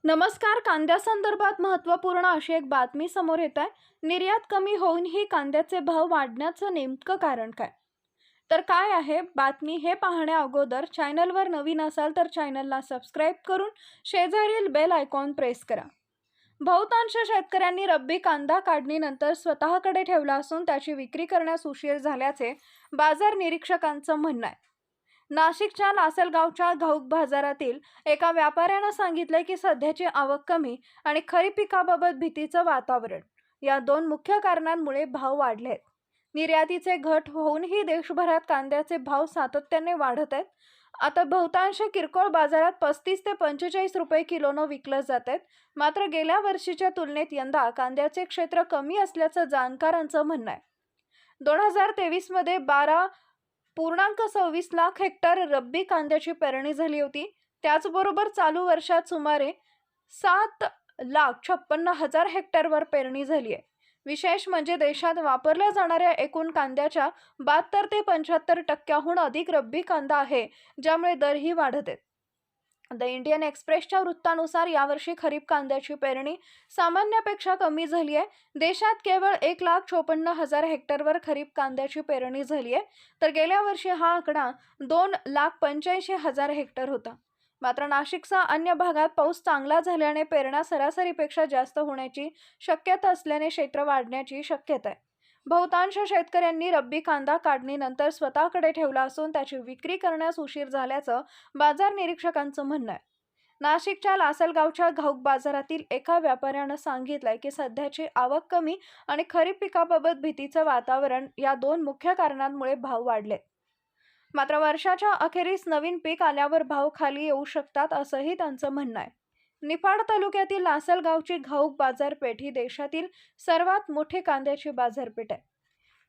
नमस्कार. कांद्यासंदर्भात महत्त्वपूर्ण अशी एक बातमी समोर येत आहे. निर्यात कमी होऊनही कांद्याचे भाव वाढण्याचं नेमकं कारण काय? तर काय आहे बातमी हे पाहण्या अगोदर चॅनलवर नवीन असाल तर चॅनलला सबस्क्राईब करून शेजारील बेल आयकॉन प्रेस करा. बहुतांश शेतकऱ्यांनी रब्बी कांदा काढणीनंतर स्वतःकडे ठेवला असून त्याची विक्री करण्यास उशीर झाल्याचे बाजार निरीक्षकांचं म्हणणं आहे. नाशिकच्या लासलगावच्या घाऊक बाजारातील एका व्यापाऱ्यानं सांगितले की सध्याची आवक कमी आणि खरीप पिकाबाबत भीतीचं वातावरण या दोन मुख्य कारणांमुळे भाव वाढले आहेत. निर्यातीचे घट होऊनही देशभरात कांद्याचे भाव सातत्याने वाढत आहेत. आता बहुतांश किरकोळ बाजारात 35 ते 45 रुपये किलोनं विकलं जात आहेत. मात्र गेल्या वर्षीच्या तुलनेत यंदा कांद्याचे क्षेत्र कमी असल्याचं जाणकारांचं म्हणणं आहे. 2023 मध्ये 12.26 लाख हेक्टर रब्बी कांद्याची पेरणी झाली होती. त्याचबरोबर चालू वर्षात सुमारे 7,56,000 हेक्टरवर पेरणी झाली आहे. विशेष म्हणजे देशात वापरल्या जाणाऱ्या एकूण कांद्याच्या 72 ते 75% अधिक रब्बी कांदा आहे, ज्यामुळे दरही वाढत आहेत. द इंडियन एक्सप्रेसच्या वृत्तानुसार यावर्षी खरीप कांद्याची पेरणी सामान्यापेक्षा कमी झाली आहे. देशात केवळ 1,54,000 हेक्टरवर खरीप कांद्याची पेरणी झाली आहे, तर गेल्या वर्षी हा आकडा 2,85,000 हेक्टर होता. मात्र नाशिकसह अन्य भागात पाऊस चांगला झाल्याने पेरण्या सरासरीपेक्षा जास्त होण्याची शक्यता असल्याने क्षेत्र वाढण्याची शक्यता आहे. बहुतांश शेतकऱ्यांनी रब्बी कांदा काढणीनंतर स्वतःकडे ठेवला असून त्याची विक्री करण्यास उशीर झाल्याचं बाजार निरीक्षकांचं म्हणणं आहे. नाशिकच्या लासलगावच्या घाऊक बाजारातील एका व्यापाऱ्यानं सांगितलंय की सध्याची आवक कमी आणि खरीप पिकाबाबत भीतीचं वातावरण या दोन मुख्य कारणांमुळे भाव वाढले. मात्र वर्षाच्या अखेरीस नवीन पीक आल्यावर भाव खाली येऊ शकतात असंही त्यांचं म्हणणं आहे. निफाड तालुक्यातील लासलगावची घाऊक बाजारपेठ ही देशातील सर्वात मोठी कांद्याची बाजारपेठ आहे.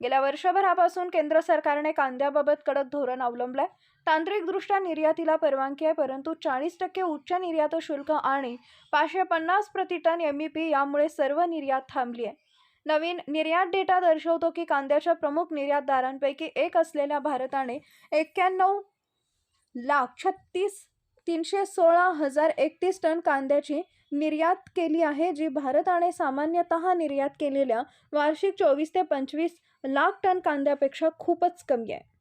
गेल्या वर्षभरापासून केंद्र सरकारने कांद्याबाबत कडक धोरण अवलंबलंय. तांत्रिकदृष्ट्या निर्यातीला परवानगी आहे, परंतु 40% उच्च निर्यात शुल्क आणि 550 प्रति टन MEP यामुळे सर्व निर्यात थांबली आहे. नवीन निर्यात डेटा दर्शवतो की कांद्याच्या प्रमुख निर्यातदारांपैकी एक असलेल्या भारताने 91,36,316,031 टन कांद्याची निर्यात केली आहे, जी भारताने सामान्यतः निर्यात केलेल्या वार्षिक 24 ते 25 लाख टन कांद्यापेक्षा खूपच कमी आहे.